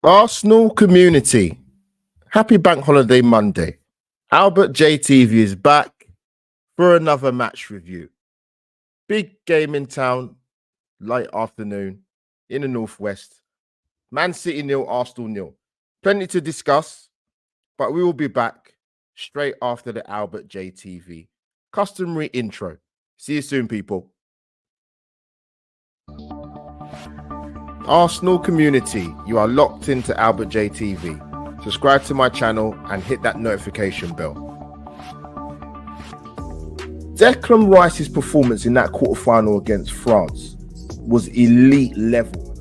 Arsenal community, happy Bank Holiday Monday. Albert JTV is back for another match review. Big game in town, late afternoon in the Northwest. Man City nil, Arsenal nil. Plenty to discuss, but we will be back straight after the Albert JTV. Customary intro. See you soon, people. Arsenal community, you are locked into Albert JTV. Subscribe to my channel and hit that notification bell. Declan Rice's performance in that quarterfinal against France was elite level.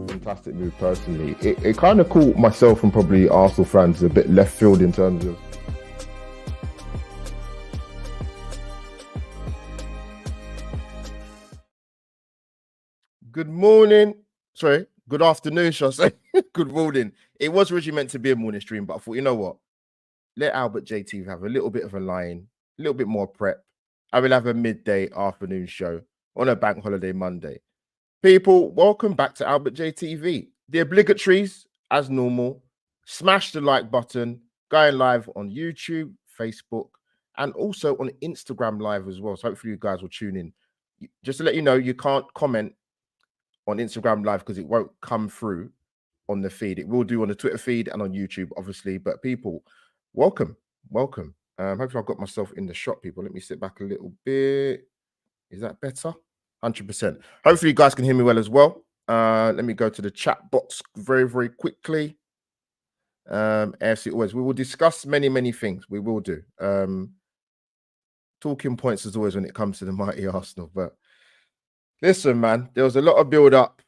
Fantastic move, personally. It kind of caught myself and probably Arsenal fans a bit left field in terms of good morning. Sorry, good afternoon, shall I say? Good morning. It was originally meant to be a morning stream, but I thought, you know what? Let Albert JT have a little bit of a line, a little bit more prep. I will have a midday afternoon show on a bank holiday Monday. People, welcome back to Albert JTV. The obligatories, as normal, smash the like button, going live on YouTube, Facebook, and also on Instagram live as well. So hopefully you guys will tune in. Just to let you know, you can't comment on Instagram live because it won't come through on the feed. It will do on the Twitter feed and on YouTube, obviously. But people, welcome. Hopefully I've got myself in the shot, people. Let me sit back a little bit. Is that better? 100%. Hopefully you guys can hear me well as well. Let me go to the chat box very quickly. AFC always. We will discuss many things. We will do. Talking points as always when it comes to the mighty Arsenal. But listen, man, there was a lot of build-up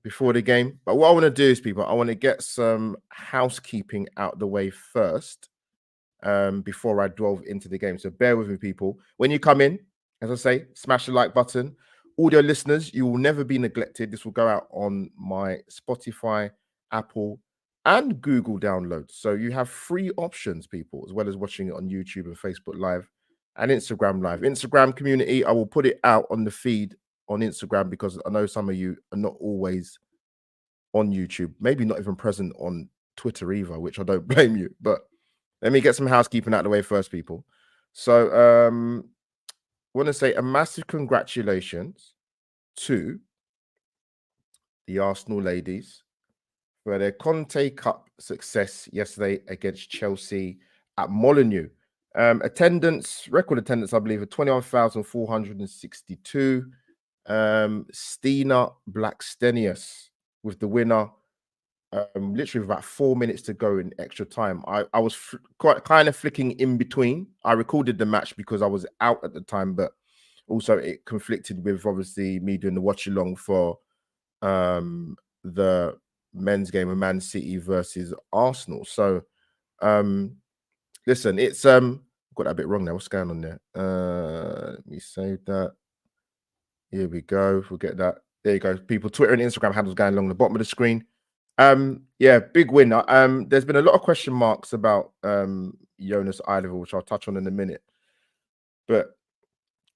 before the game. But what I want to do is, people, I want to get some housekeeping out the way first before I delve into the game. So bear with me, people. When you come in, as I say, smash the like button. Audio listeners, you will never be neglected. This will go out on my Spotify, Apple, and Google downloads. So you have 3 options, people, as well as watching it on YouTube and Facebook Live and Instagram Live. Instagram community, I will put it out on the feed on Instagram because I know some of you are not always on YouTube, maybe not even present on Twitter either, which I don't blame you. But let me get some housekeeping out of the way first, people. So I want to say a massive congratulations to the Arsenal ladies for their Conte Cup success yesterday against Chelsea at Molineux. Record attendance, I believe, of 21,462. Stina Blackstenius with the winner. Literally with about 4 minutes to go in extra time. I was kind of flicking in between. I recorded the match because I was out at the time, but also it conflicted with obviously me doing the watch along for the men's game of Man City versus Arsenal. So listen, it's got that a bit wrong now. What's going on there? Let me save that. Here we go. We'll get that. There you go. People, Twitter and Instagram handles going along the bottom of the screen. Yeah, big win. There's been a lot of question marks about Jonas Eidevall, which I'll touch on in a minute. But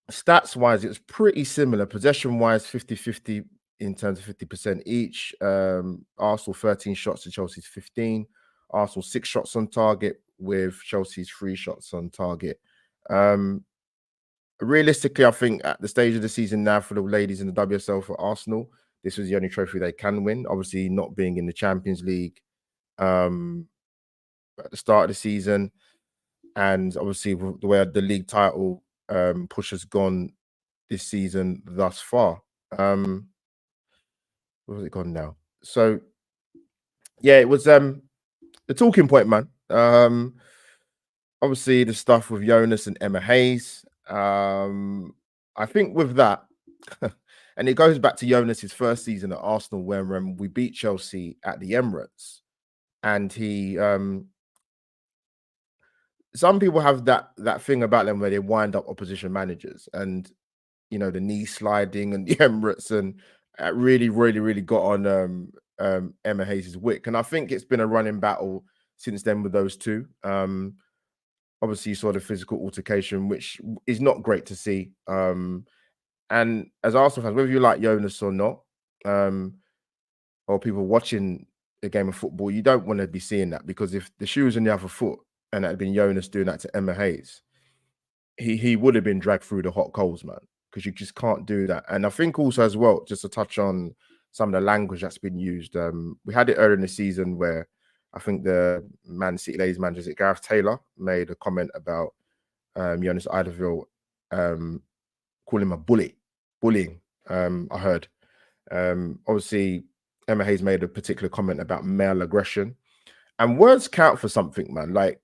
stats wise, it's pretty similar. Possession wise, 50-50 in terms of 50% each. Arsenal 13 shots to Chelsea's 15. Arsenal 6 shots on target with Chelsea's 3 shots on target. Realistically, I think at the stage of the season now for the ladies in the WSL for Arsenal, this was the only trophy they can win. Obviously, not being in the Champions League at the start of the season, and obviously the way the league title push has gone this season thus far. Where has it gone now? So, yeah, it was the talking point, man. Obviously, the stuff with Jonas and Emma Hayes. I think with that, and it goes back to Jonas's first season at Arsenal, where we beat Chelsea at the Emirates, and he. Some people have that thing about them where they wind up opposition managers, and you know the knee sliding and the Emirates, and it really got on Emma Hayes' wick, and I think it's been a running battle since then with those two. Obviously, you saw the physical altercation, which is not great to see. And as Arsenal fans, whether you like Jonas or not, or people watching a game of football, you don't want to be seeing that, because if the shoe was on the other foot and that had been Jonas doing that to Emma Hayes, he would have been dragged through the hot coals, man, because you just can't do that. And I think also as well, just to touch on some of the language that's been used, we had it earlier in the season where I think the Man City ladies manager, is it Gareth Taylor, made a comment about Jonas Iderville, calling him a bullying. I heard. Obviously, Emma Hayes made a particular comment about male aggression, and words count for something, man. Like,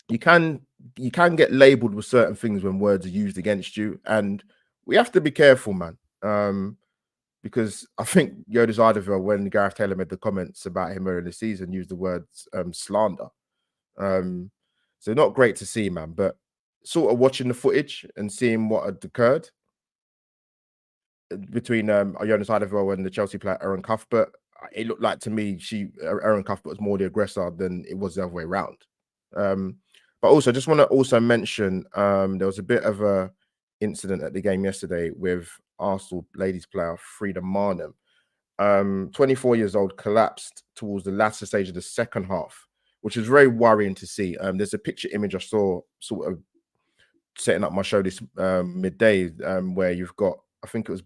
you can get labeled with certain things when words are used against you, and we have to be careful, man. Because I think Jonas Iderville, when Gareth Taylor made the comments about him earlier in the season, used the words slander. So not great to see, man. But sort of watching the footage and seeing what had occurred between Jonas Iderville and the Chelsea player Erin Cuthbert, it looked like to me Erin Cuthbert was more the aggressor than it was the other way around. But also, just want to also mention there was a bit of a incident at the game yesterday with Arsenal ladies player Frida Marnham. 24 years old, collapsed towards the latter stage of the second half, which is very worrying to see. There's a picture image I saw sort of setting up my show this midday, where you've got, I think it was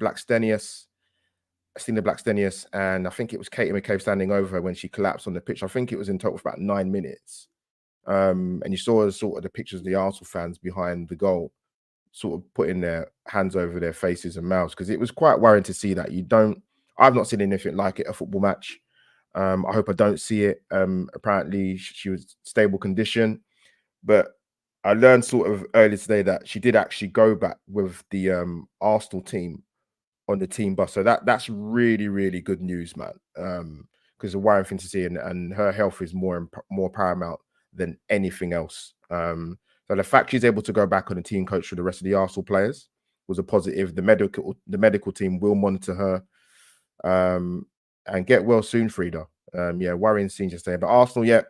Stina Blackstenius, and I think it was Katie McCabe standing over her when she collapsed on the pitch. I think it was in total for about 9 minutes. And you saw sort of the pictures of the Arsenal fans behind the goal, sort of putting their hands over their faces and mouths, because it was quite worrying to see that. I've not seen anything like it, a football match. I hope I don't see it. Apparently she was stable condition, but I learned sort of earlier today that she did actually go back with the Arsenal team on the team bus. So that's really, really good news, man. Because a worrying thing to see, and her health is more paramount than anything else. So the fact she's able to go back on the team coach for the rest of the Arsenal players was a positive. The medical team will monitor her and get well soon, Frida. Yeah, worrying scene just there. But Arsenal, yeah,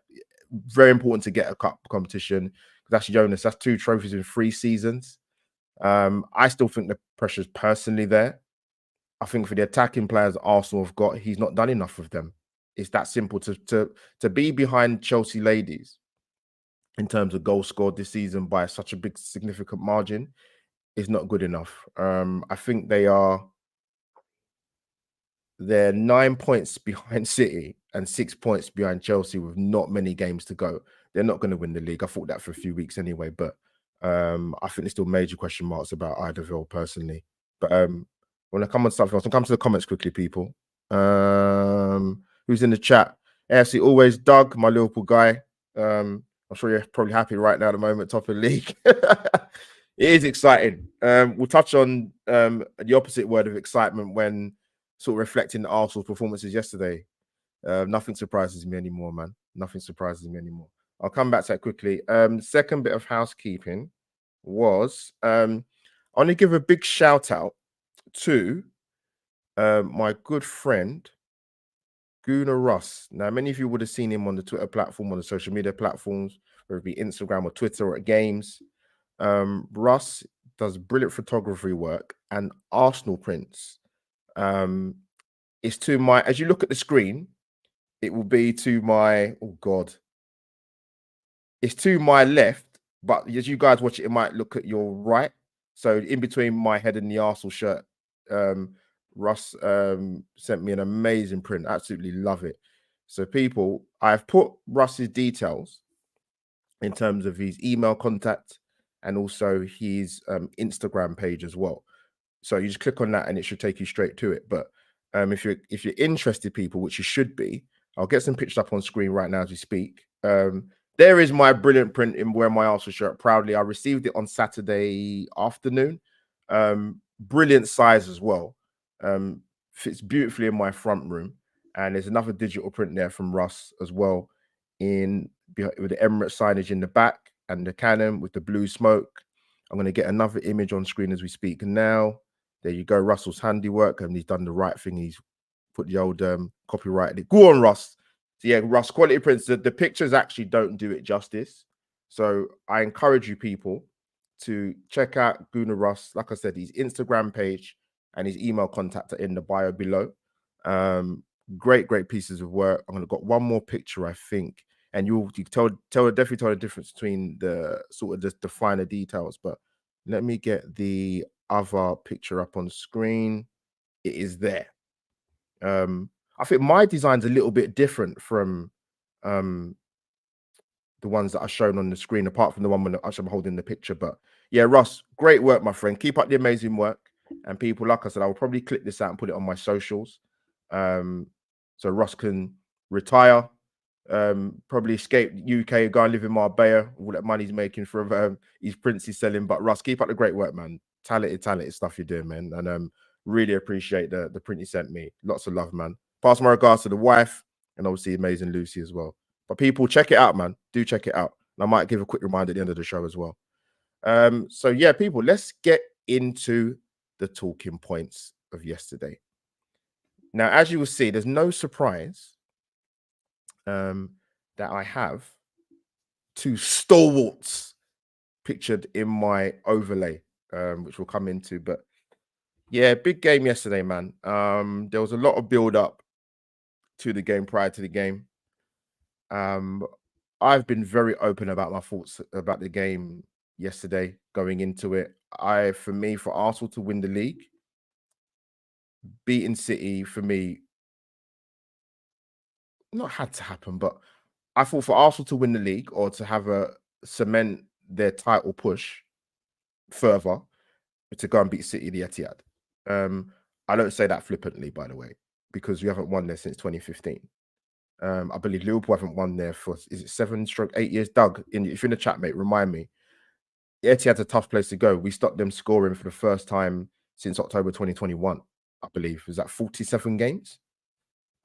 very important to get a cup competition, because that's Jonas. That's 2 trophies in 3 seasons. I still think the pressure's personally there. I think for the attacking players Arsenal have got, he's not done enough of them. It's that simple. To be behind Chelsea ladies in terms of goals scored this season by such a big significant margin is not good enough. I think they're 9 points behind City and 6 points behind Chelsea with not many games to go. They're not going to win the league. I thought that for a few weeks anyway, but I think there's still major question marks about Iderville personally. But when I come on something else, I'll come to the comments quickly, people. Who's in the chat? AFC always, Doug, my Liverpool guy. I'm sure you're probably happy right now at the moment, top of the league. It is exciting. We'll touch on the opposite word of excitement when sort of reflecting Arsenal's performances yesterday. Nothing surprises me anymore, man. Nothing surprises me anymore. I'll come back to that quickly. Second bit of housekeeping was I want to give a big shout out to my good friend Gunnar Russ. Now, many of you would have seen him on the Twitter platform, on the social media platforms, whether it be Instagram or Twitter or at games. Russ does brilliant photography work and Arsenal prints. It's to my, as you look at the screen, it will be to my, oh God, it's to my left, but as you guys watch it, it might look at your right. So in between my head and the Arsenal shirt, Russ sent me an amazing print. Absolutely love it. So people, I've put Russ's details in terms of his email contact and also his Instagram page as well. So you just click on that and it should take you straight to it. But if you're interested, people, which you should be, I'll get some pictures up on screen right now as we speak. There is my brilliant print in wearing my Arsenal shirt proudly. I received it on Saturday afternoon. Brilliant size as well. Fits beautifully in my front room. And there's another digital print there from Russ as well, with the Emirates signage in the back and the cannon with the blue smoke. I'm going to get another image on screen as we speak now. There you go, Russell's handiwork, and he's done the right thing. He's put the old copyright. Go on, Russ. So yeah, Russ, quality prints. The pictures actually don't do it justice. So I encourage you people to check out Gunnar Russ. Like I said, his Instagram page and his email contact are in the bio below. Great pieces of work. I'm gonna got one more picture, I think, and you definitely tell the difference between the sort of just the finer details. But let me get the other picture up on screen. It is there. I think my design's a little bit different from um the ones that are shown on the screen, apart from the one when I'm holding the picture. But yeah, Russ, great work, my friend. Keep up the amazing work. And people, like I said, I will probably clip this out and put it on my socials. Um, so Russ can retire, probably escape UK, go and live in Marbella, all that money he's making from his prints he's selling. But Russ, keep up the great work, man. Talented stuff you're doing, man. And really appreciate the print you sent me. Lots of love, man. Pass my regards to the wife and obviously amazing Lucy as well. But people, check it out, man. Do check it out. And I might give a quick reminder at the end of the show as well. So yeah, people, let's get into the talking points of yesterday. Now, as you will see, there's no surprise that I have two stalwarts pictured in my overlay, which we'll come into. But yeah, big game yesterday, man. There was a lot of build up to the game prior to the game. I've been very open about my thoughts about the game yesterday going into it. For Arsenal to win the league, beating City for me, not had to happen, but I thought for Arsenal to win the league or to have a cement their title push further to go and beat City the Etihad. I don't say that flippantly, by the way, because we haven't won there since 2015. I believe Liverpool haven't won there for, is it 7-8 years? Doug, if you're in the chat, mate, remind me. Etihad's a tough place to go. We stopped them scoring for the first time since October 2021, I believe. Was that 47 games?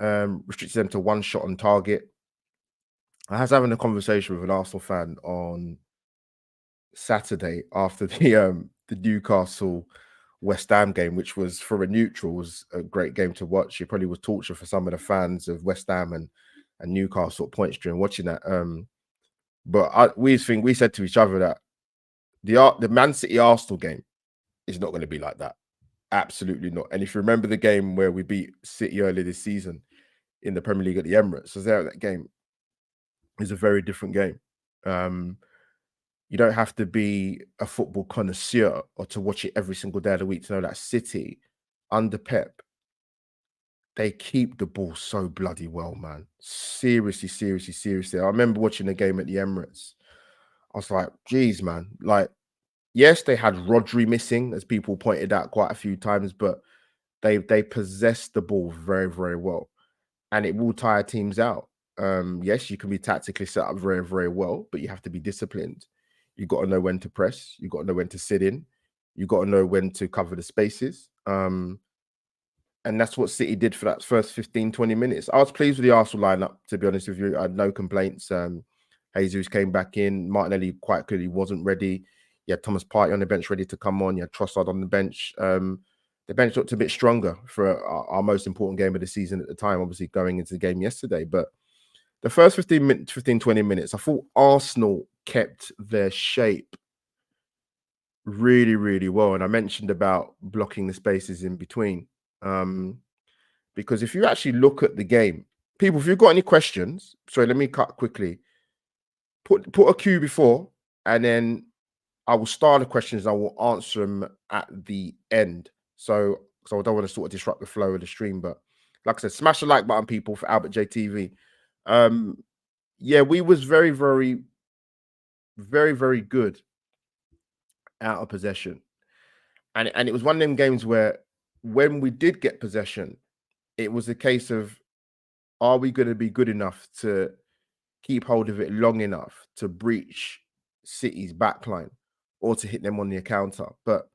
Restricted them to one shot on target. I was having a conversation with an Arsenal fan on Saturday after the Newcastle West Ham game, which was, for a neutral, was a great game to watch. It probably was torture for some of the fans of West Ham and Newcastle at points during watching that. But we said to each other that the Man City Arsenal game is not going to be like that. Absolutely not. And if you remember the game where we beat City earlier this season in the Premier League at the Emirates, so there, that game is a very different game. You don't have to be a football connoisseur or to watch it every single day of the week to know that City, under Pep, they keep the ball so bloody well, man. Seriously. I remember watching the game at the Emirates. I was like, geez, man. Like, yes, they had Rodri missing, as people pointed out quite a few times, but they possessed the ball very well. And it will tire teams out. Yes, you can be tactically set up very well, but you have to be disciplined. You got to know when to press. You got to know when to sit in. You got to know when to cover the spaces. And that's what City did for that first 15-20 minutes. I was pleased with the Arsenal lineup, to be honest with you. I had no complaints. Jesus came back in. Martinelli quite clearly wasn't ready. You had Thomas Partey on the bench ready to come on. You had Trossard on the bench. The bench looked a bit stronger for our most important game of the season at the time, obviously going into the game yesterday. But the first 15-20 minutes, I thought Arsenal kept their shape really well. And I mentioned about blocking the spaces in between. Because if you actually look at the game, people, if you've got any questions, sorry, let me cut quickly. Put a cue before, and then I will start the questions. I will answer them at the end. So I don't want to sort of disrupt the flow of the stream. But like I said, smash the like button, people, for Albert JTV. Yeah, we was very good out of possession. And it was one of them games where when we did get possession, it was a case of, are we going to be good enough to keep hold of it long enough to breach City's backline or to hit them on the counter? But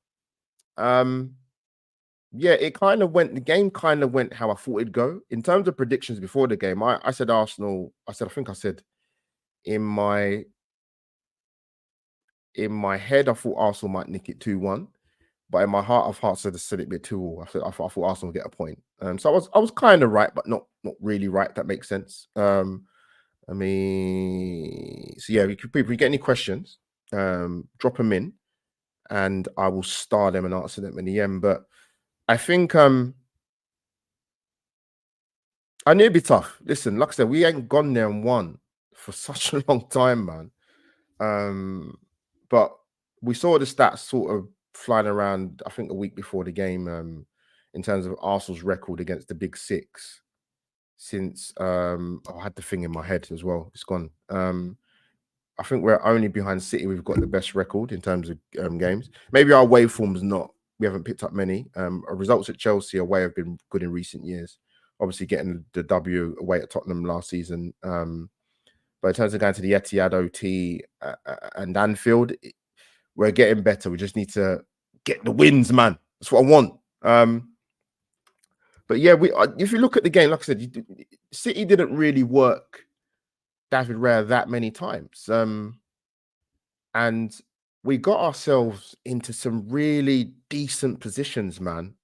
yeah, the game kind of went how I thought it'd go. In terms of predictions before the game, I said Arsenal, I think I said in my head, I thought Arsenal might nick it 2-1. But in my heart of hearts, I said it a bit 2-2. I thought Arsenal would get a point. So I was kind of right, but not really right. If that makes sense. I mean, so yeah, people, if you get any questions, drop them in, and I will star them and answer them in the end. But I think I knew it'd be tough. Listen, like I said, we ain't gone there and won for such a long time, man. But we saw the stats sort of flying around, I think a week before the game, in terms of Arsenal's record against the Big Six since I had the thing in my head as well. It's gone. I think we're only behind City. We've got the best record in terms of games. Maybe our waveform's not. We haven't picked up many. Our results at Chelsea away have been good in recent years. Obviously, getting the W away at Tottenham last season. But in terms of going to the Etihad, OT, and Anfield, we're getting better. We just need to get the wins, man. That's what I want. But yeah, if you look at the game, like I said, City didn't really work David Raya that many times. And we got ourselves into some really decent positions, man.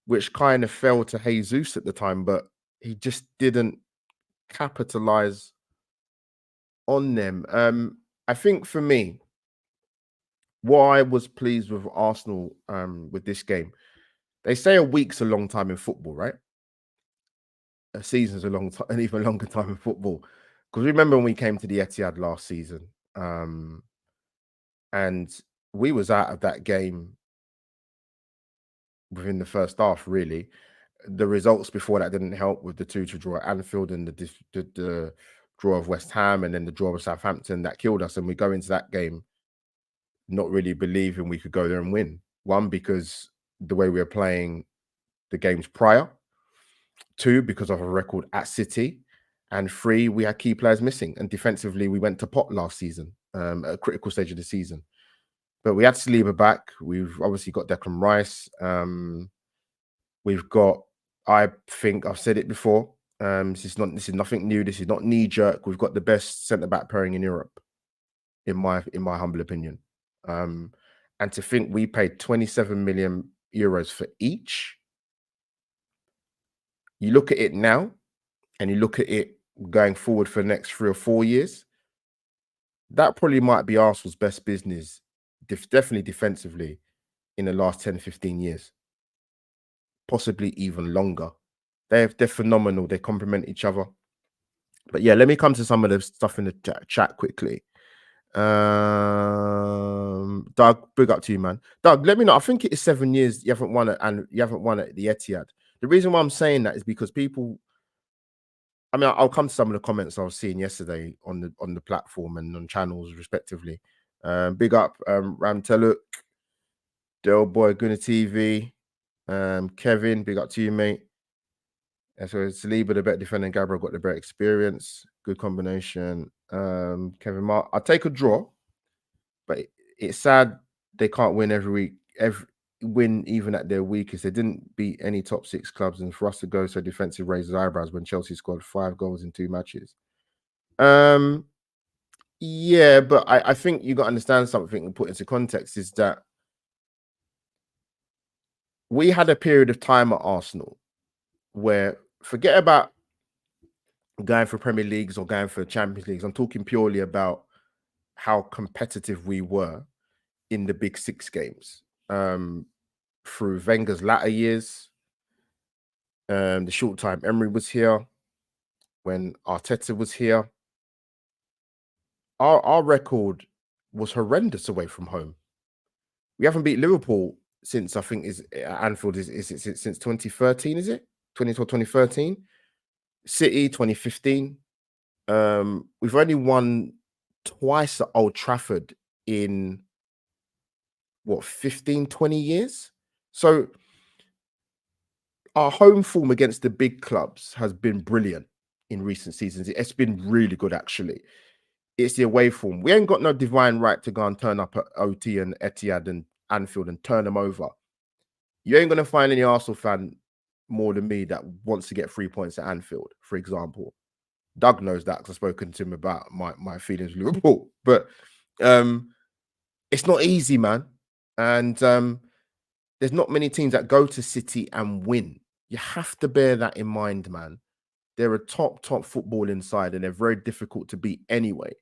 Which kind of fell to Jesus at the time, but he just didn't capitalize on them. I think for me, what I was pleased with Arsenal with this game, they say a week's a long time in football, right? A season's a long time, an even longer time in football. Because remember when we came to the Etihad last season, and we was out of that game within the first half, really. The results before that didn't help with the 2-2 draw at Anfield and the draw of West Ham and then the draw of Southampton that killed us. And we go into that game not really believing we could go there and win. One, because the way we were playing the games prior. Two, because of a record at City. And three, we had key players missing. And defensively, we went to pot last season, at a critical stage of the season. But we had Saliba back. We've obviously got Declan Rice. We've got, I think I've said it before. This is nothing new. This is not knee jerk. We've got the best centre back pairing in Europe, in my humble opinion. And to think we paid 27 million euros for each. You look at it now, and you look at it going forward for the next 3 or 4 years. That probably might be Arsenal's best business, definitely defensively, in the last 10, 15 years. Possibly even longer. They're phenomenal. They complement each other. But yeah, let me come to some of the stuff in the chat quickly. Doug, big up to you, man. Doug, let me know. I think it is 7 years you haven't won it, and you haven't won at the Etihad. The reason why I'm saying that is because people, I mean, I'll come to some of the comments I was seeing yesterday on the platform and on channels respectively. Big up Ram Teluk, Del Boy, Guna TV, Kevin, big up to you, mate. And so Saliba, the better defender, and Gabriel got the better experience. Good combination. Kevin Mark, I'll take a draw, but it's sad they can't win every week, win even at their weakest. They didn't beat any top 6 clubs, and for us to go so defensive raises eyebrows when Chelsea scored 5 goals in 2 matches. Yeah, but I think you got to understand something and put into context is that we had a period of time at Arsenal where, forget about going for Premier Leagues or going for Champions Leagues, I'm talking purely about how competitive we were in the Big 6 games. Through Wenger's latter years, the short time Emery was here, when Arteta was here, our record was horrendous away from home. We haven't beat Liverpool since, I think, is Anfield is since 2013, is it? 2012, 2013. City 2015. We've only won twice at Old Trafford in what, 15, 20 years. So our home form against the big clubs has been brilliant in recent seasons. It's been really good, actually. It's the away form. We ain't got no divine right to go and turn up at OT and Etihad and Anfield and turn them over. You ain't going to find any Arsenal fan more than me that wants to get 3 points at Anfield, for example. Doug knows that because I've spoken to him about my feelings with Liverpool. But it's not easy, man. And there's not many teams that go to City and win. You have to bear that in mind, man. They're a top football inside, and they're very difficult to beat anyway.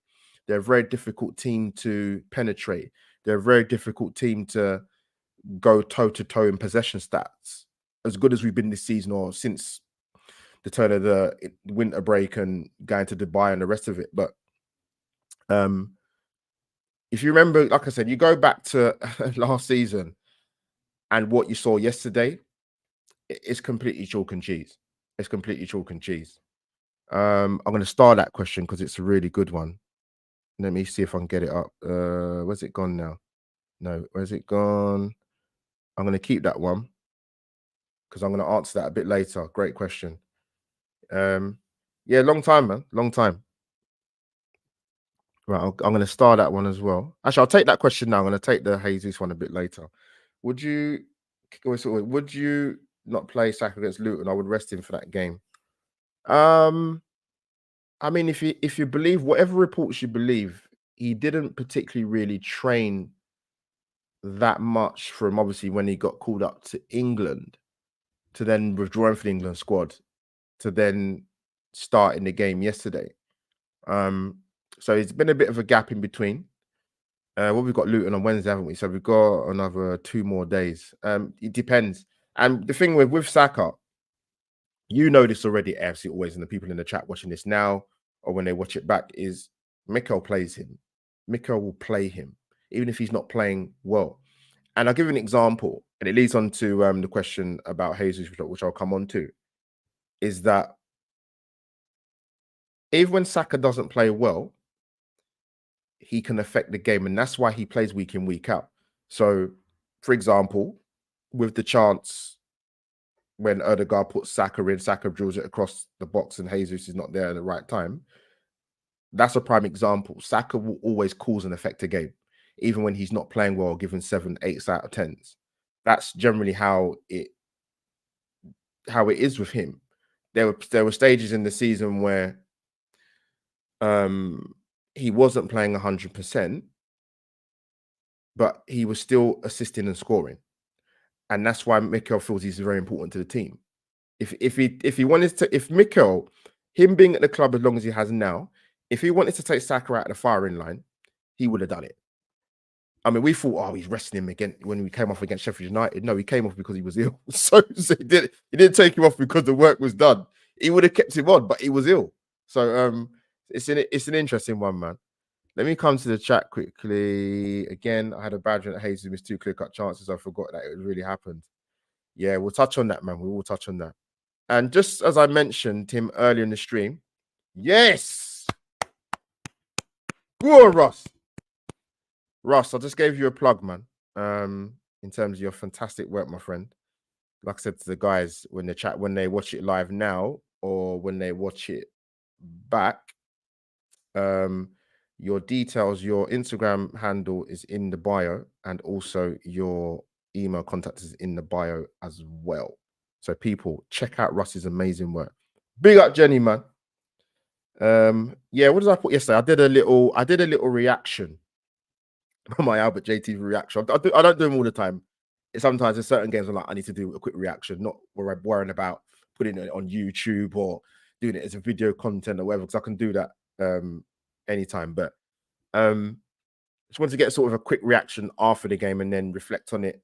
They're a very difficult team to penetrate. They're a very difficult team to go toe-to-toe in possession stats. As good as we've been this season or since the turn of the winter break and going to Dubai and the rest of it. But if you remember, like I said, you go back to last season and what you saw yesterday, it's completely chalk and cheese. It's completely chalk and cheese. I'm going to start that question because it's a really good one. Let me see if I can get it up. Where's it gone now? No, where's it gone? I'm going to keep that one because I'm going to answer that a bit later. Great question. Yeah, long time, man. Long time. Right, I'm going to start that one as well. Actually, I'll take that question now. I'm going to take the Jesus one a bit later. Would you not play Saka against Luton? I would rest him for that game. I mean, if you believe whatever reports you believe, he didn't particularly really train that much from obviously when he got called up to England to then withdrawing from the England squad to then starting the game yesterday. So it's been a bit of a gap in between. Well, we've got Luton on Wednesday, haven't we? So we've got another 2 more days. It depends. And the thing with Saka, you know this already, AFC always, and the people in the chat watching this now or when they watch it back, is Mikel plays him. Mikel will play him, even if he's not playing well. And I'll give you an example, and it leads on to the question about Jesus, which I'll come on to, is that even when Saka doesn't play well, he can affect the game, and that's why he plays week in, week out. So, for example, with the chance when Odegaard puts Saka in, Saka drills it across the box and Jesus is not there at the right time, that's a prime example. Saka will always cause and affect a game, even when he's not playing well, given 7, 8 out of 10s. That's generally how it is with him. There were stages in the season where he wasn't playing 100%, but he was still assisting and scoring, and that's why Mikel feels he's very important to the team. If Mikel, him being at the club as long as he has now, if he wanted to take Saka out of the firing line, he would have done it. I mean, we thought, oh, he's resting him again when we came off against Sheffield United. No, he came off because he was ill. So he didn't take him off because the work was done. He would have kept him on, but he was ill. So it's an interesting one, man. Let me come to the chat quickly. Again, I had a bad one at Hayes missed 2 clear-cut chances. I forgot that it really happened. Yeah, we'll touch on that, man. We will touch on that. And just as I mentioned him earlier in the stream, yes! Go on, Ross. Ross, I just gave you a plug, man. In terms of your fantastic work, my friend. Like I said to the guys when they watch it live now or when they watch it back, your details, your Instagram handle is in the bio, and also your email contact is in the bio as well. So people, check out Russ's amazing work. Big up Jenny, man. Yeah, what did I put yesterday? I did a little reaction. My Albert JT reaction. I don't do them all the time. Sometimes in certain games I'm like, I need to do a quick reaction, not where I'm worrying about putting it on YouTube or doing it as a video content or whatever, because I can do that anytime. But just wanted to get sort of a quick reaction after the game and then reflect on it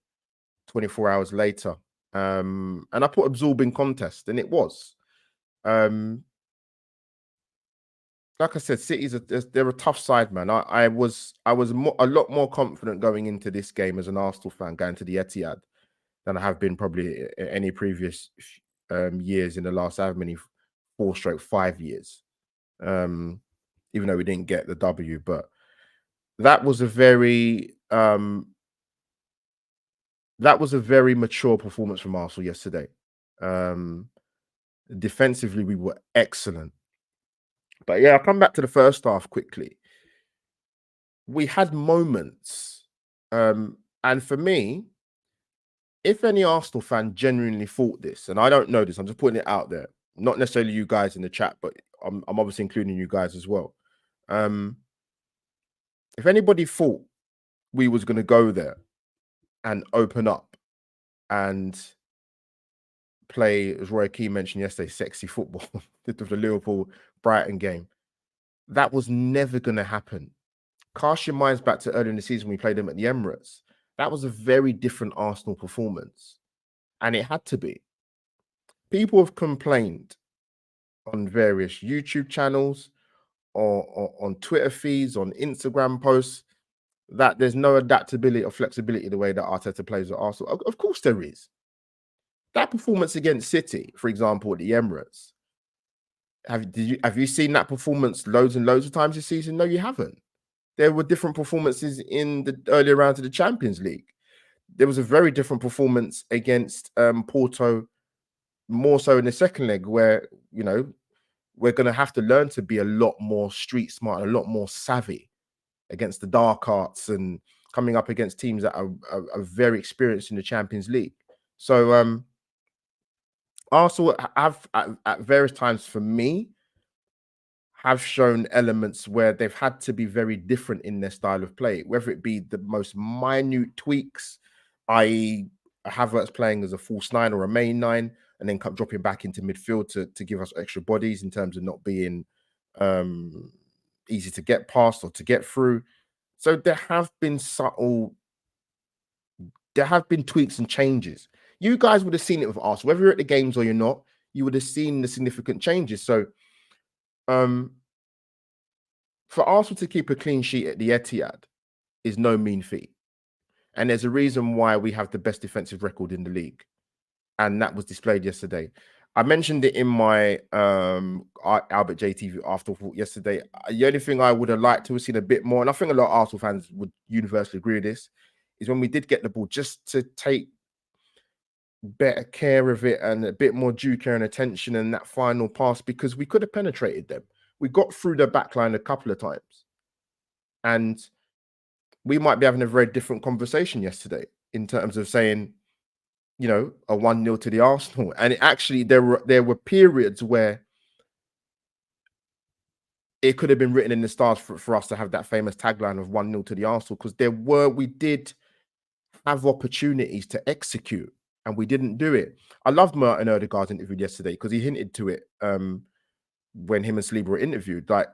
24 hours later. And I put absorbing contest, and it was. Like I said, they're a tough side, man. I was a lot more confident going into this game as an Arsenal fan, going to the Etihad, than I have been probably any previous years in the last 4/5 years. Even though we didn't get the W, but that was a very mature performance from Arsenal yesterday. Defensively, we were excellent. But yeah, I'll come back to the first half quickly. We had moments, and for me, if any Arsenal fan genuinely thought this, and I don't know this, I'm just putting it out there, not necessarily you guys in the chat, but I'm obviously including you guys as well. If anybody thought we was going to go there and open up and play, as Roy Keane mentioned yesterday, sexy football with the Liverpool-Brighton game, that was never going to happen. Cast your minds back to earlier in the season when we played them at the Emirates. That was a very different Arsenal performance, and it had to be. People have complained on various YouTube channels or on Twitter feeds, on Instagram posts, that there's no adaptability or flexibility the way that Arteta plays at Arsenal. Of course there is. That performance against City, for example, at the Emirates, have you seen that performance loads and loads of times this season? No, you haven't. There were different performances in the earlier rounds of the Champions League. There was a very different performance against Porto, more so in the second leg, where we're going to have to learn to be a lot more street smart, a lot more savvy against the dark arts and coming up against teams that are very experienced in the Champions League. So Arsenal have at various times, for me, have shown elements where they've had to be very different in their style of play, whether it be the most minute tweaks, i.e. Havertz playing as a false nine or a main nine, and then dropping back into midfield to give us extra bodies in terms of not being easy to get past or to get through. So there have been tweaks and changes. You guys would have seen it with Arsenal, whether you're at the games or you're not, you would have seen the significant changes. So for Arsenal to keep a clean sheet at the Etihad is no mean feat. And there's a reason why we have the best defensive record in the league. And that was displayed yesterday. I mentioned it in my Albert JTV afterthought yesterday. The only thing I would have liked to have seen a bit more, and I think a lot of Arsenal fans would universally agree with this, is when we did get the ball, just to take better care of it and a bit more due care and attention in that final pass, because we could have penetrated them. We got through the back line a couple of times. And we might be having a very different conversation yesterday in terms of saying, a 1-0 to the Arsenal. And there were periods where it could have been written in the stars for us to have that famous tagline of 1-0 to the Arsenal, because we did have opportunities to execute and we didn't do it. I loved Martin Odegaard's interview yesterday because he hinted to it when him and Sleeper were interviewed. Like,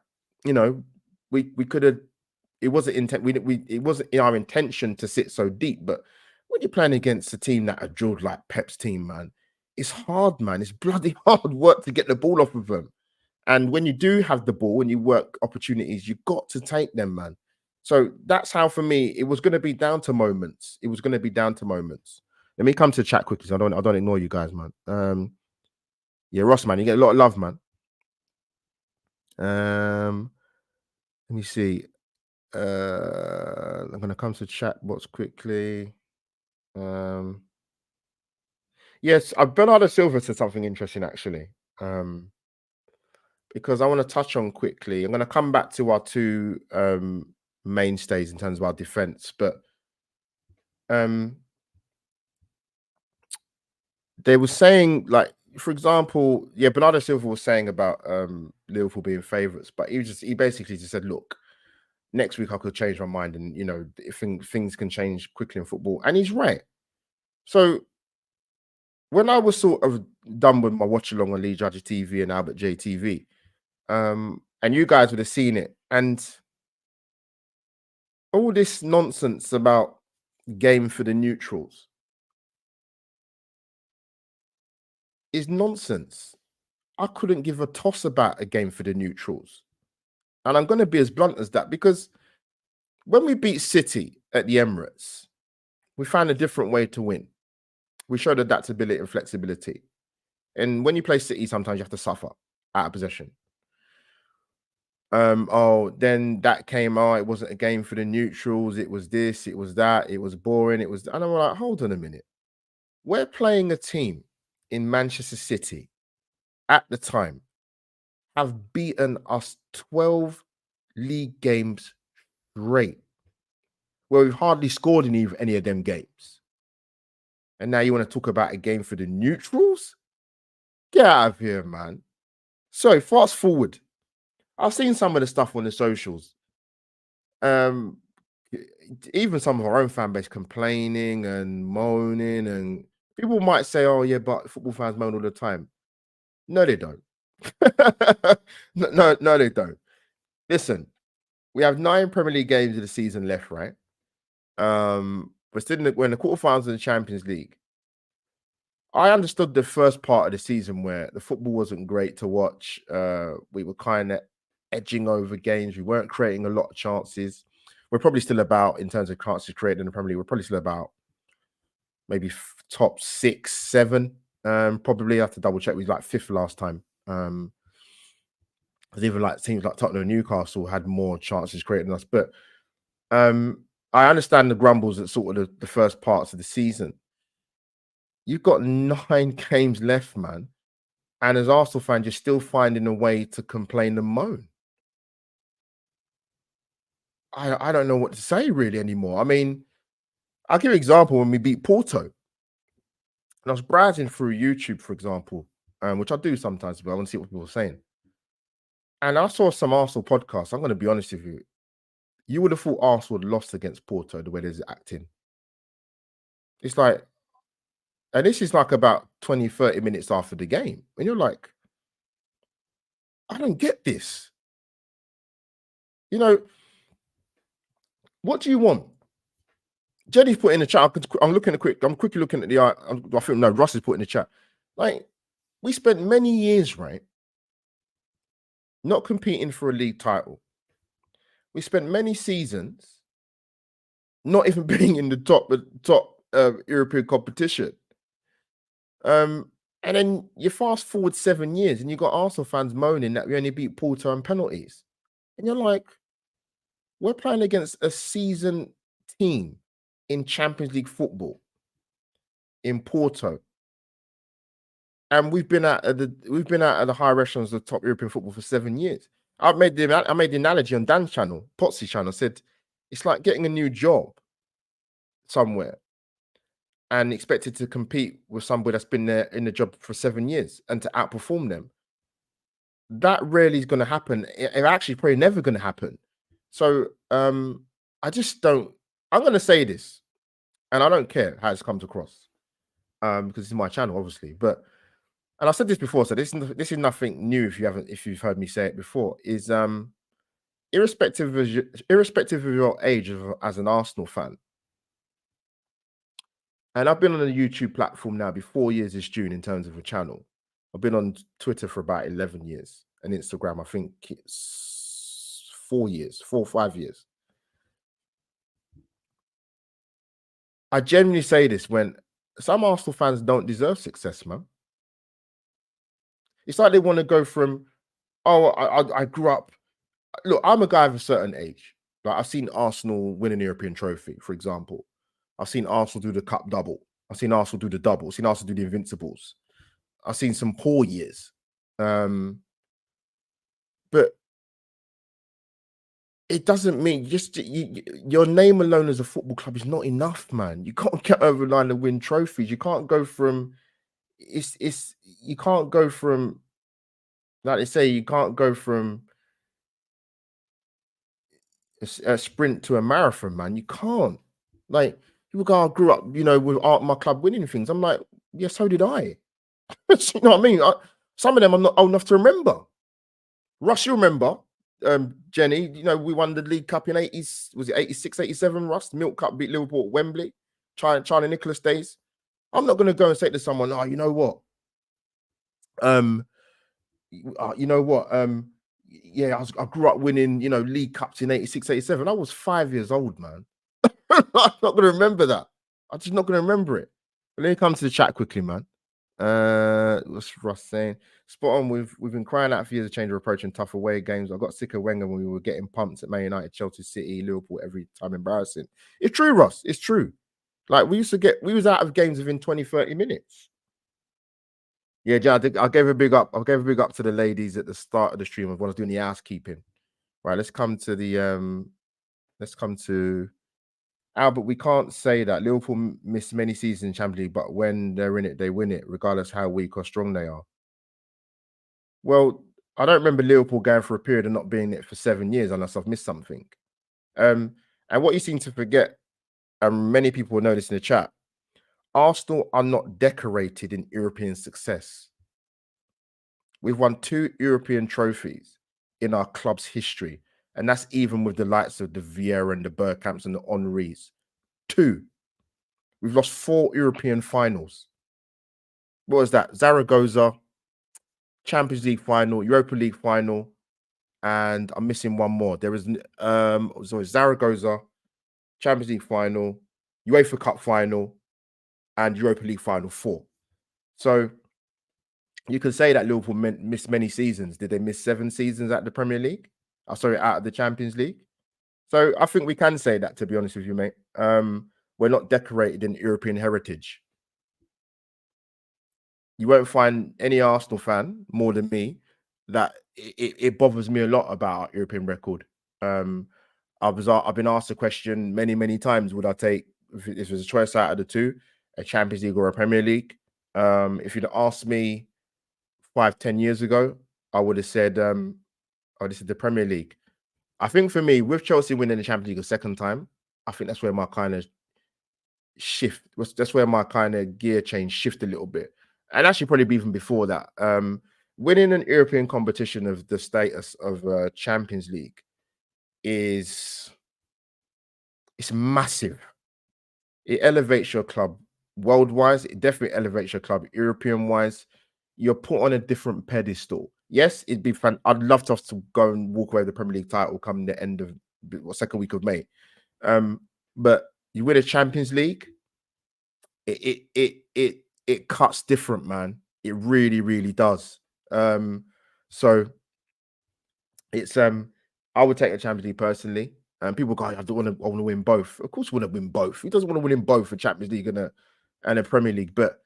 we could have, it wasn't it wasn't in our intention to sit so deep, but when you're playing against a team that are drilled like Pep's team, man, it's hard, man. It's bloody hard work to get the ball off of them. And when you do have the ball and you work opportunities, you've got to take them, man. So that's how, for me, it was going to be down to moments. It was going to be down to moments. Let me come to chat quickly, so I don't ignore you guys, man. Yeah, Ross, man, you get a lot of love, man. Let me see. I'm gonna come to chat box quickly. Yes, Bernardo Silva said something interesting actually. Because I want to touch on quickly. I'm going to come back to our two mainstays in terms of our defense, but they were saying, like, for example, Bernardo Silva was saying about Liverpool being favourites, but he basically just said, look, next week I could change my mind, and things can change quickly in football, and he's right. So when I was sort of done with my watch along on Lee Judge TV and Albert JTV, and you guys would have seen it, and all this nonsense about game for the neutrals is nonsense. I couldn't give a toss about a game for the neutrals. And I'm going to be as blunt as that, because when we beat City at the Emirates, we found a different way to win. We showed adaptability and flexibility. And when you play City, sometimes you have to suffer out of possession. Then that came out. It wasn't a game for the neutrals. It was this, it was that, it was boring. And I'm like, hold on a minute. We're playing a team in Manchester City at the time have beaten us 12 league games straight, where we've hardly scored in any of them games. And now you want to talk about a game for the neutrals? Get out of here, man. So fast forward. I've seen some of the stuff on the socials. Even some of our own fan base complaining and moaning, and people might say, oh yeah, but football fans moan all the time. No, they don't. no, they don't. Listen, we have 9 Premier League games of the season left, right? We're in the quarterfinals of the Champions League. I understood the first part of the season where the football wasn't great to watch. We were kind of edging over games. We weren't creating a lot of chances. We're probably still about, in terms of chances created in the Premier League, we're probably still about maybe top 6, 7. Probably have to double check. We was like 5th last time. Because even like teams like Tottenham and Newcastle had more chances created than us. But I understand the grumbles at sort of the first parts of the season. You've got 9 games left, man. And as Arsenal fans, you're still finding a way to complain and moan. I don't know what to say really anymore. I mean, I'll give you an example when we beat Porto. And I was browsing through YouTube, for example, which I do sometimes, but I want to see what people are saying. And I saw some Arsenal podcasts. I'm going to be honest with you. You would have thought Arsenal had lost against Porto the way they're acting. It's like, and this is like about 20, 30 minutes after the game. And you're like, I don't get this. You know, what do you want? Jenny's put in the chat. I'm looking at I'm quickly looking at the. I think no, Russ is put in the chat. Like, we spent many years, right, not competing for a league title. We spent many seasons not even being in the top European competition. And then you fast forward 7 years, and you got Arsenal fans moaning that we only beat Porto on penalties, and you're like, we're playing against a seasoned team in Champions League football in Porto, and we've been out of the higher echelons of top European football for 7 years. I made the analogy on Dan's channel, Potsy channel. Said it's like getting a new job somewhere and expected to compete with somebody that's been there in the job for 7 years and to outperform them. That rarely is going to happen. It actually probably never going to happen. So I just don't. I'm going to say this, and I don't care how it comes across, because it's my channel, obviously. But and I said this before, so this is nothing new. If you've heard me say it before, is irrespective of your age as an Arsenal fan. And I've been on a YouTube platform now, 4 years this June in terms of a channel. I've been on Twitter for about 11 years, and Instagram, I think it's 4 or 5 years. I genuinely say this when some Arsenal fans don't deserve success, man. It's like they want to go from, oh, I grew up. Look, I'm a guy of a certain age. Like, I've seen Arsenal win an European trophy, for example. I've seen Arsenal do the cup double. I've seen Arsenal do the double. I've seen Arsenal do the Invincibles. I've seen some poor years. But it doesn't mean your name alone as a football club is not enough, man. You can't get over the line and win trophies. You can't go from you can't go from, like they say, you can't go from a sprint to a marathon, man. You can't. Like, people go, I grew up, with my club winning things. I'm like, yeah, so did I. You know what I mean? Some of them I'm not old enough to remember. Russ, you remember, Jenny, we won the League Cup in 80s, was it 86, 87, Russ? Milk Cup beat Liverpool at Wembley, Charlie Nicholas days. I'm not going to go and say to someone, oh, you know what? Yeah, I grew up winning, League Cups in 86, 87. I was 5 years old, man. I'm not going to remember that. I'm just not going to remember it. But let me come to the chat quickly, man. What's Ross saying? Spot on. We've been crying out for years a change of approach in tough away games. I got sick of Wenger when we were getting pumped at Man United, Chelsea, City, Liverpool every time. Embarrassing. It's true, Ross. It's true. Like, we was out of games within 20, 30 minutes. Yeah, Jan, I gave a big up. I gave a big up to the ladies at the start of the stream of when I was doing the housekeeping. Right, let's come to Albert. We can't say that Liverpool missed many seasons in Champions League, but when they're in it, they win it, regardless how weak or strong they are. Well, I don't remember Liverpool going for a period of not being in it for 7 years, unless I've missed something. And what you seem to forget, and many people will notice in the chat, Arsenal are not decorated in European success. We've won 2 European trophies in our club's history, and that's even with the likes of the Vieira and the Bergkamps and the Henrys. 2. We've lost 4 European finals. what was that? Zaragoza, Champions League final, Europa League final, and I'm missing one more. There is so it's Zaragoza, Champions League final, UEFA Cup final, and Europa League final 4. So you can say that Liverpool missed many seasons. Did they miss 7 seasons at the Premier League? Oh, sorry, out of the Champions League. So I think we can say that, to be honest with you, mate. We're not decorated in European heritage. You won't find any Arsenal fan more than me that it bothers me a lot about our European record. I've been asked the question many times: would I take, if it was a choice out of the two, a Champions League or a Premier League? If you'd asked me 5-10 years ago, I would have said the Premier League. I think for me, with Chelsea winning the Champions League a second time, I think that's where my kind of that's where my kind of gear change shift a little bit. And actually probably even before that. Winning an European competition of the status of Champions League it's massive. It elevates your club world-wise. It definitely elevates your club European-wise. You're put on a different pedestal. Yes, it'd be fun. I'd love to us to go and walk away with the Premier League title come the end of second week of May. But you win a Champions League, it cuts different, man. It really does. So it's I would take the Champions League personally. And people go, I want to win both. Of course, we want to win both. Who doesn't want to win in both, a Champions League and a Premier League? But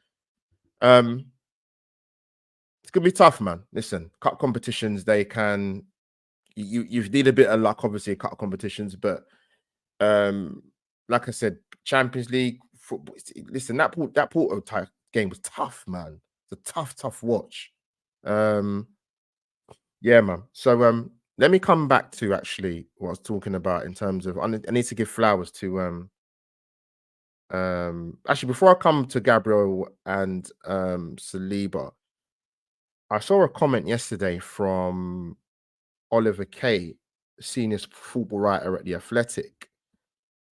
it's gonna be tough, man. Listen, cup competitions, they can you need a bit of luck, obviously, cup competitions, but like I said, Champions League football. Listen, that Porto type game was tough, man. It's a tough watch. Yeah, man. So let me come back to actually what I was talking about in terms of I need to give flowers to actually before I come to Gabriel and Saliba, I saw a comment yesterday from Oliver Kay, senior football writer at The Athletic.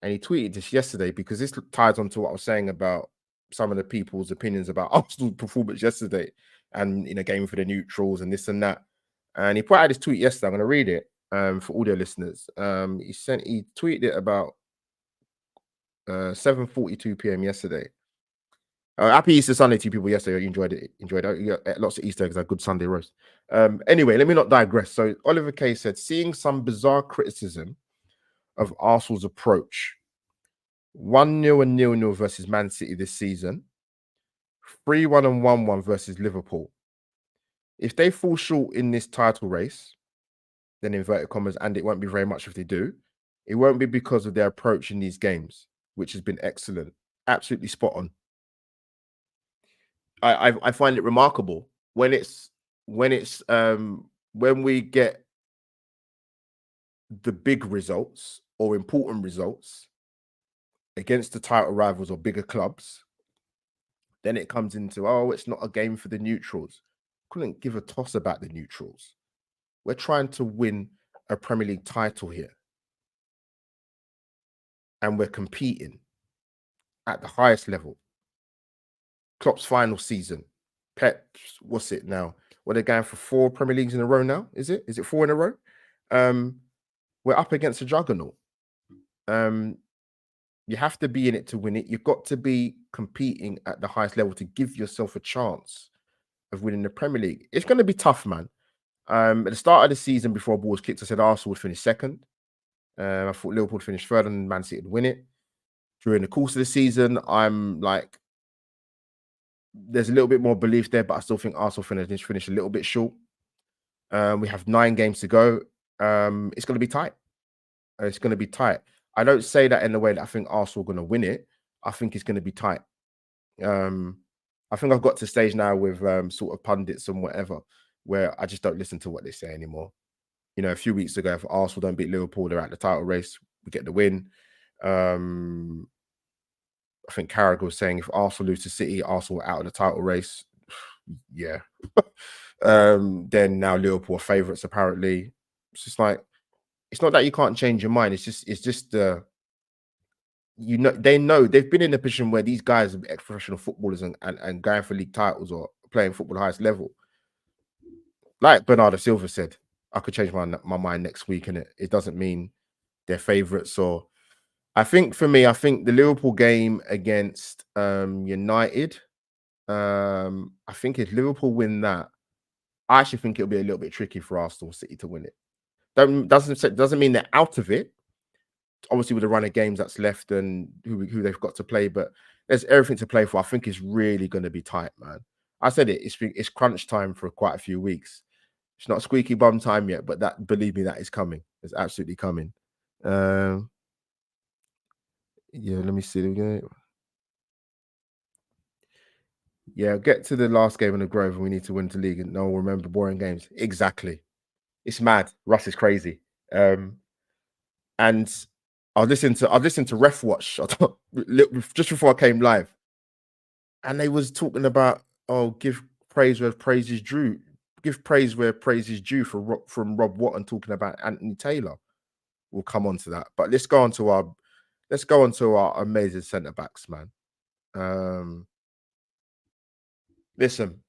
And he tweeted this yesterday because this ties on to what I was saying about some of the people's opinions about Arsenal's performance yesterday and in a game for the neutrals and this and that. And he put out this tweet yesterday. I'm going to read it for audio listeners. He tweeted it about 7:42 p.m. yesterday. Happy Easter Sunday to you people yesterday. You enjoyed it. You got lots of Easter eggs, a good Sunday roast. Anyway, let me not digress. So Oliver Kay said, seeing some bizarre criticism of Arsenal's approach. 1-0 and 0-0 versus Man City this season. 3-1 and 1-1 versus Liverpool. If they fall short in this title race, then inverted commas, and it won't be very much if they do, it won't be because of their approach in these games, which has been excellent. Absolutely spot on. I find it remarkable when we get the big results or important results against the title rivals or bigger clubs, then it comes into, oh, it's not a game for the neutrals. Couldn't give a toss about the neutrals. We're trying to win a Premier League title here. And we're competing at the highest level. Klopp's final season. Pep's, what's it now? Well, they're going for 4 Premier Leagues in a row now, is it? Is it 4 in a row? We're up against a juggernaut. You have to be in it to win it. You've got to be competing at the highest level to give yourself a chance of winning the Premier League. It's going to be tough, man. At the start of the season, before ball was kicked, I said Arsenal would finish second. I thought Liverpool would finish third and Man City would win it. During the course of the season, I'm like, there's a little bit more belief there, but I still think Arsenal finish a little bit short. We have 9 games to go. It's going to be tight. It's going to be tight. I don't say that in the way that I think Arsenal are going to win it. I think it's going to be tight. I think I've got to stage now with sort of pundits and whatever, where I just don't listen to what they say anymore. You know, a few weeks ago, if Arsenal don't beat Liverpool, they're at the title race. We get the win. I think Carragher was saying if Arsenal lose to City, Arsenal are out of the title race. Yeah. Then now Liverpool are favourites, apparently. It's just like, it's not that you can't change your mind. It's just they know they've been in a position where these guys are ex-professional footballers and going for league titles or playing football at the highest level. Like Bernardo Silva said, I could change my mind next week, and it doesn't mean they're favourites. Or I think for me, I think the Liverpool game against United, I think if Liverpool win that, I actually think it'll be a little bit tricky for Arsenal City to win it. Doesn't mean they're out of it. Obviously, with the run of games that's left and who they've got to play, but there's everything to play for. I think it's really going to be tight, man. I said it's crunch time for quite a few weeks. It's not squeaky bum time yet, but that, believe me, that is coming. It's absolutely coming. Yeah, let me see. Yeah, get to the last game in the Grove and we need to win the league and no one will remember boring games. Exactly. It's mad. Russ is crazy. And I listened to Ref Watch just before I came live, and they was talking about, oh, give praise where praise is due. Give praise where praise is due from Rob Watton talking about Anthony Taylor. We'll come on to that, but let's go on to our amazing centre backs, man. Listen,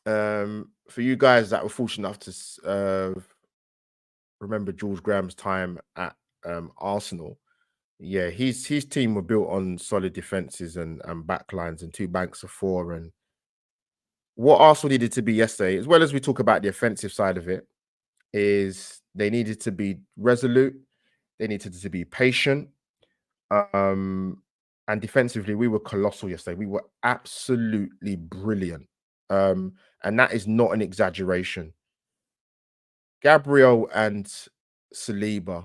for you guys that were fortunate enough to remember George Graham's time at Arsenal, yeah, his team were built on solid defenses and backlines and two banks of four. And what Arsenal needed to be yesterday, as well as we talk about the offensive side of it, is they needed to be resolute, they needed to be patient. And defensively, we were colossal yesterday. We were absolutely brilliant. And that is not an exaggeration. Gabriel and Saliba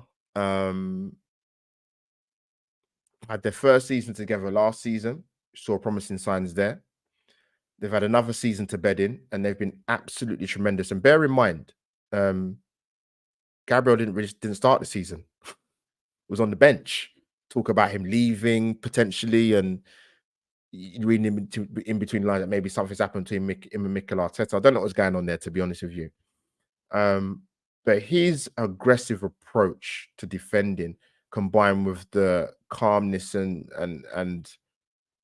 had their first season together last season. Saw promising signs there. They've had another season to bed in, and they've been absolutely tremendous. And bear in mind, Gabriel didn't start the season. Was on the bench. Talk about him leaving potentially, and reading in between the lines that maybe something's happened to him and Mikel Arteta. I don't know what's going on there, to be honest with you. But his aggressive approach to defending, combined with the calmness and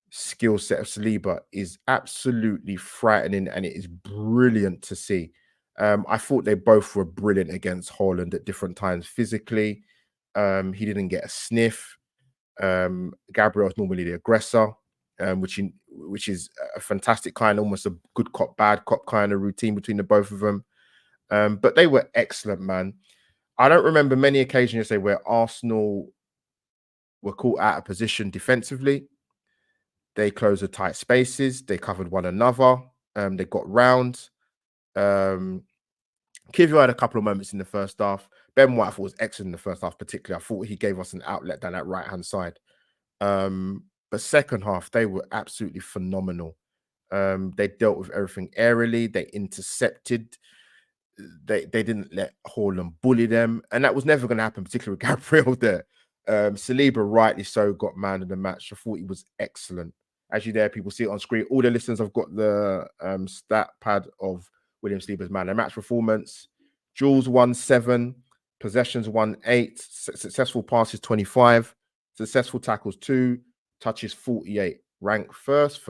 skill set of Saliba, is absolutely frightening, and it is brilliant to see. I thought they both were brilliant against Haaland at different times physically. He didn't get a sniff. Gabriel is normally the aggressor, which is a fantastic kind, almost a good cop, bad cop kind of routine between the both of them. But they were excellent, man. I don't remember many occasions yesterday where Arsenal were caught out of position defensively. They closed the tight spaces. They covered one another. They got round. Kivio had a couple of moments in the first half. Ben White, I thought, was excellent in the first half, particularly. I thought he gave us an outlet down that right-hand side. But second half, they were absolutely phenomenal. They dealt with everything aerially. They intercepted. They didn't let Haaland bully them. And that was never going to happen, particularly with Gabriel there. Saliba, rightly so, got man of the match. I thought he was excellent. As you there, people see it on screen. All the listeners have got the stat pad of William Saliba's man of the match performance. Duels 1-7, possessions 1-8, successful passes 25, successful tackles 2, touches 48. Rank first.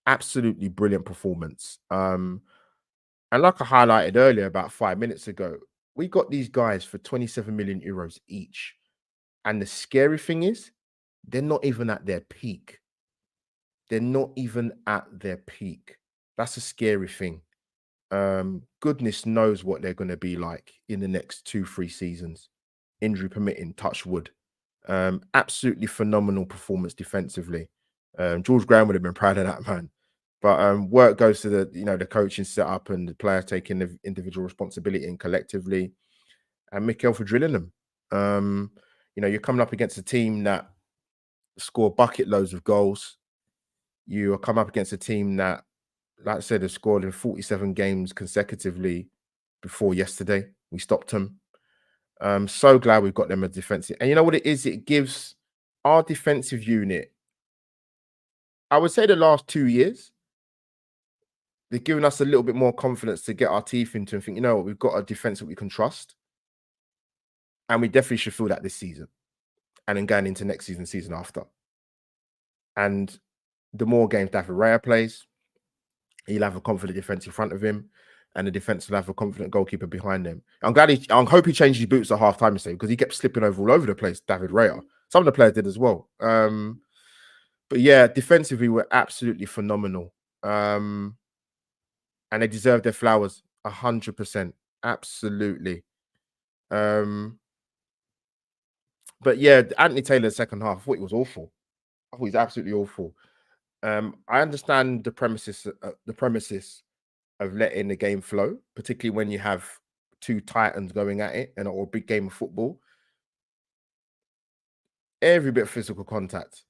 Absolutely brilliant performance. And like I highlighted earlier, about 5 minutes ago, we got these guys for 27 million euros each. And the scary thing is, they're not even at their peak. They're not even at their peak. That's a scary thing. Goodness knows what they're going to be like in the next 2-3 seasons, injury permitting, touch wood. Absolutely phenomenal performance defensively. George Graham would have been proud of that, man. But work goes to the coaching setup and the players taking the individual responsibility and collectively, and Mikel for drilling them. You're coming up against a team that score bucket loads of goals. You are coming up against a team that, like I said, has scored in 47 games consecutively before yesterday. We stopped them. I'm so glad we've got them as defensive. And you know what it is? It gives our defensive unit, I would say the last 2 years, they've given us a little bit more confidence to get our teeth into and think, you know what, we've got a defense that we can trust. And we definitely should feel that this season. and then going into next season, season after. And the more games David Raya plays, he'll have a confident defense in front of him, and the defense will have a confident goalkeeper behind them. I hope he changed his boots at half time because he kept slipping over all over the place. David Raya, some of the players did as well. But yeah, defensively we're absolutely phenomenal, and they deserve their flowers 100%, absolutely. But yeah, Anthony Taylor's second half, I thought he was awful. I thought he's absolutely awful. I understand the premises of letting the game flow, particularly when you have two titans going at it and or a big game of football. Every bit of physical contact,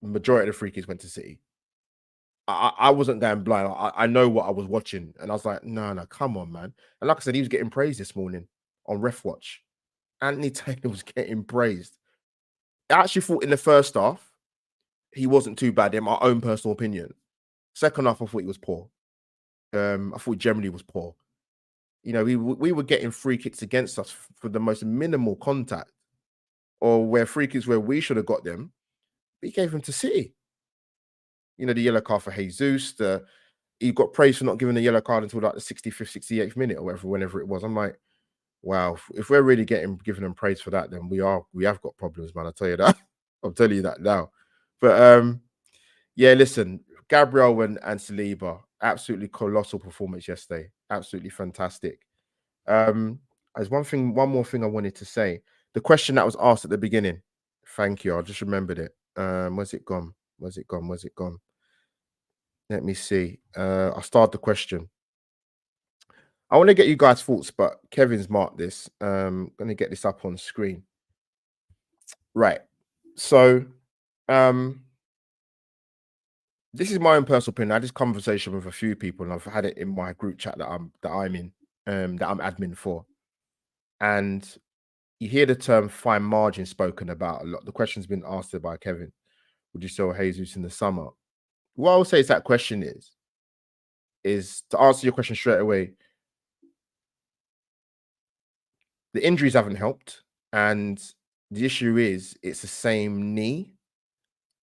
majority of the free kicks went to City. I wasn't going blind. I know what I was watching, and I was like, no, come on, man. And like I said, he was getting praised this morning on Ref Watch. Anthony Taylor was getting praised. I actually thought in the first half he wasn't too bad, in my own personal opinion. Second half, I thought he was poor. I thought he generally was poor. You know, we were getting free kicks against us for the most minimal contact, or where free kicks where we should have got them, but he gave them to City. You know, the yellow card for Jesus. He got praised for not giving the yellow card until like the 65th, 68th minute or whenever it was. I'm like, wow, if we're really giving them praise for that, then we have got problems, man. I'll tell you that. I'll tell you that now. But yeah, listen, Gabriel and Saliba, absolutely colossal performance yesterday. Absolutely fantastic. There's one more thing I wanted to say. The question that was asked at the beginning. Thank you. I just remembered it. Where's it gone? Where's it gone? Let me see. I'll start the question. I want to get you guys' thoughts, but Kevin's marked this. Going to get this up on screen. Right. So, this is my own personal opinion. I had this conversation with a few people, and I've had it in my group chat that I'm in, that I'm admin for. And you hear the term fine margin spoken about a lot. The question's been asked by Kevin. Would you sell Jesus in the summer? What I will say is that question is to answer your question straight away. The injuries haven't helped, and the issue is it's the same knee.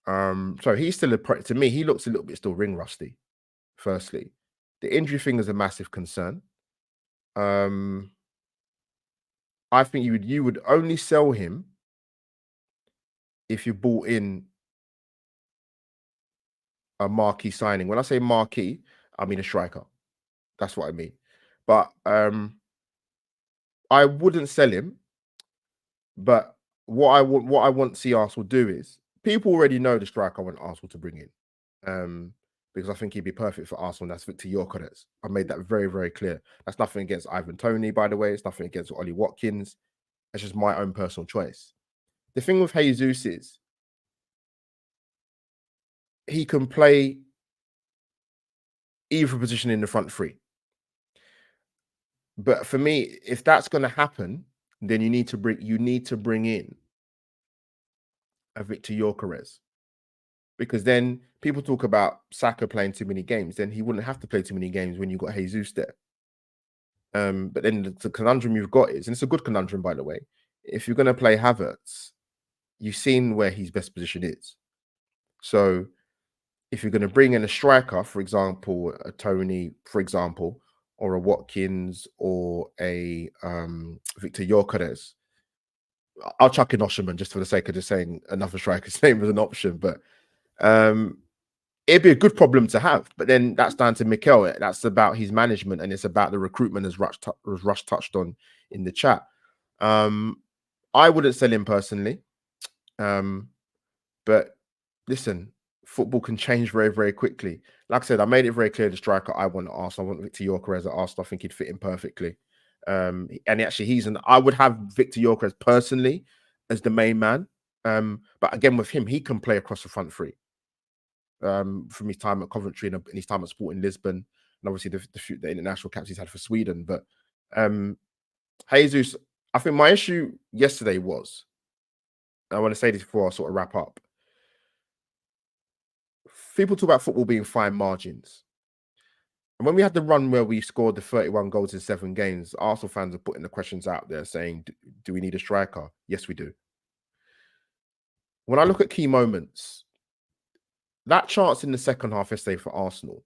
So he's still to me, he looks a little bit still ring rusty. Firstly, the injury thing is a massive concern. I think you would only sell him if you bought in a marquee signing. When I say marquee, I mean a striker. That's what I mean. But I wouldn't sell him. But what I want to see Arsenal do is, people already know the striker I want Arsenal to bring in. Because I think he'd be perfect for Arsenal, and that's Victor Gyökeres. I made that very, very clear. That's nothing against Ivan Toney, by the way. It's nothing against Ollie Watkins. It's just my own personal choice. The thing with Jesus is he can play either position in the front three. But for me, if that's going to happen, then you need to bring in a Victor Gyökeres. Because then people talk about Saka playing too many games, then he wouldn't have to play too many games when you got Jesus there. But then the conundrum you've got is, and it's a good conundrum, by the way, if you're going to play Havertz, you've seen where his best position is. So if you're going to bring in a striker, for example, a Toney, for example, or a Watkins or a Victor Gyökeres, I'll chuck in Osherman just for the sake of just saying another striker's name as an option. But it'd be a good problem to have. But then that's down to Mikel. That's about his management, and it's about the recruitment, as Rush touched on in the chat. I wouldn't sell him personally. But listen, football can change very, very quickly. Like I said, I made it very clear the striker I want at Arsenal. I want Victor Gyökeres at Arsenal. I think he'd fit in perfectly. And actually, I would have Victor Gyökeres personally as the main man. But again, with him, he can play across the front three. From his time at Coventry and his time at Sporting Lisbon, and obviously the international caps he's had for Sweden. But Jesus, I think my issue yesterday was, I want to say this before I sort of wrap up. People talk about football being fine margins. And when we had the run where we scored the 31 goals in 7 games, Arsenal fans are putting the questions out there saying, do we need a striker? Yes, we do. When I look at key moments, that chance in the second half yesterday for Arsenal,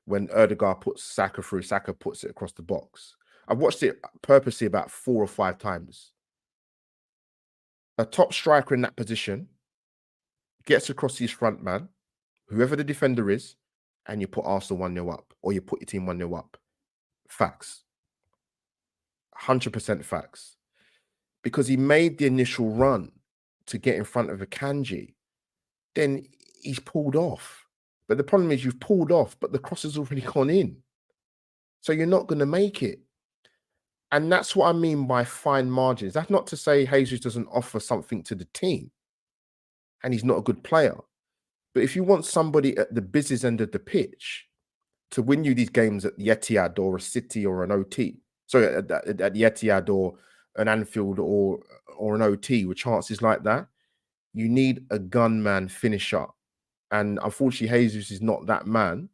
when Erdegaard puts Saka through, Saka puts it across the box. I've watched it purposely about 4 or 5 times. A top striker in that position gets across his front man, whoever the defender is, and you put Arsenal 1-0 up, or you put your team 1-0 up. Facts. 100% facts. Because he made the initial run to get in front of Akanji, then he's pulled off. But the problem is you've pulled off, but the cross has already gone in. So you're not going to make it. And that's what I mean by fine margins. That's not to say Jesus doesn't offer something to the team and he's not a good player. But if you want somebody at the business end of the pitch to win you these games at the Etihad or a City or an OT, sorry, at the Etihad or an Anfield or an OT with chances like that, you need a gunman finisher. And unfortunately, Jesus is not that man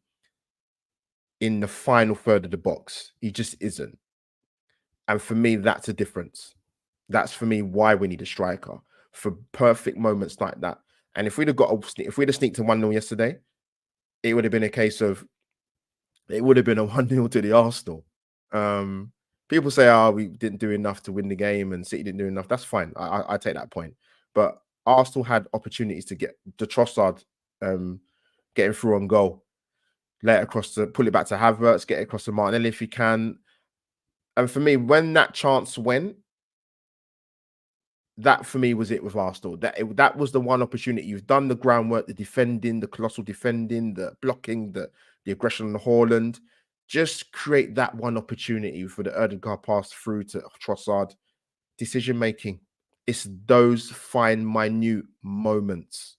in the final third of the box. He just isn't. And for me, that's a difference. That's for me why we need a striker for perfect moments like that. And if we'd have sneaked in 1-0 yesterday, it would have been a case of it would have been a 1-0 to the Arsenal. People say, "Oh, we didn't do enough to win the game, and City didn't do enough." That's fine. I take that point. But Arsenal had opportunities to get the Trossard getting through on goal, let it across to pull it back to Havertz, get it across to Martinelli if he can. And for me, when that chance went, that for me was it with Arsenal. That was the one opportunity. You've done the groundwork, the defending, the colossal defending, the blocking, the aggression on the Haaland. Just create that one opportunity for the Erdegaard pass through to Trossard. Decision making. It's those fine, minute moments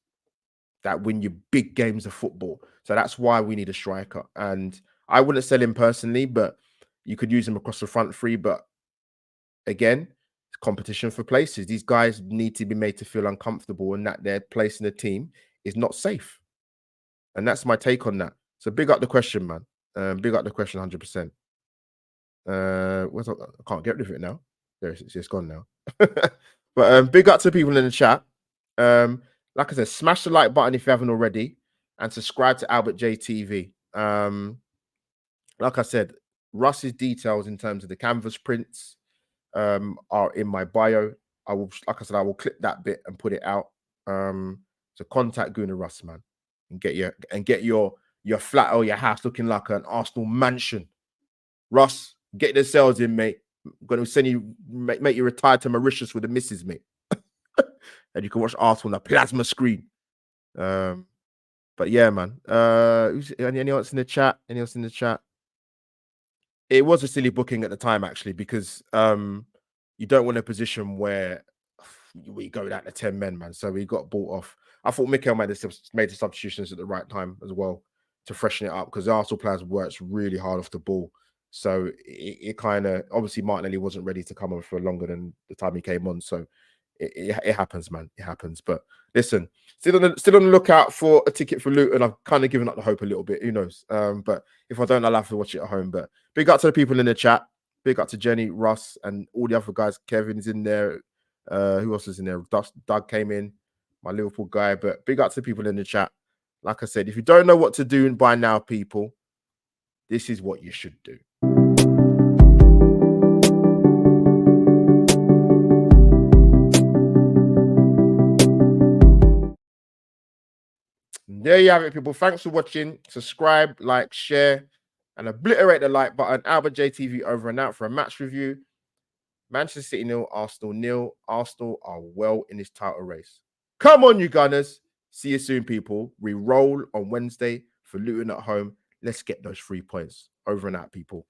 that win you big games of football. So that's why we need a striker. And I wouldn't sell him personally, but you could use him across the front three. But again, it's competition for places. These guys need to be made to feel uncomfortable and that their place in the team is not safe. And that's my take on that. So big up the question, man. Big up the question, 100%. I can't get rid of it now. There it's gone now. But big up to people in the chat. Like I said, smash the like button if you haven't already, and subscribe to Albert J TV. Like I said, Russ's details in terms of the canvas prints are in my bio. I will, like I said, I will clip that bit and put it out. So contact Guna Russ, man, and get your flat or your house looking like an Arsenal mansion. Russ, get the sales in, mate. I'm gonna send you, make you retire to Mauritius with the missus, mate. And you can watch Arsenal on a plasma screen. But yeah, man. Anyone else in the chat? Anyone else in the chat? It was a silly booking at the time, actually, because you don't want a position where we go down to 10 men, man. So we got bought off. I thought Mikel made the substitutions at the right time as well to freshen it up, because the Arsenal players worked really hard off the ball. So it kind of, obviously Martinelli wasn't ready to come on for longer than the time he came on. So it happens, man. It happens. But listen, still on the lookout for a ticket for Luton. I've kind of given up the hope a little bit. Who knows? But if I don't, I'll have to watch it at home. But big up to the people in the chat. Big up to Jenny, Russ, and all the other guys. Kevin's in there. Who else is in there? Doug came in, my Liverpool guy. But big up to people in the chat. Like I said, if you don't know what to do by now, people, this is what you should do. There you have it, people. Thanks for watching. Subscribe, like, share, and obliterate the like button. Albert JTV over and out for a match review. Manchester City 0, Arsenal 0. Arsenal are well in this title race. Come on, you Gunners. See you soon, people. We roll on Wednesday for Luton at home. Let's get those 3 points. Over and out, people.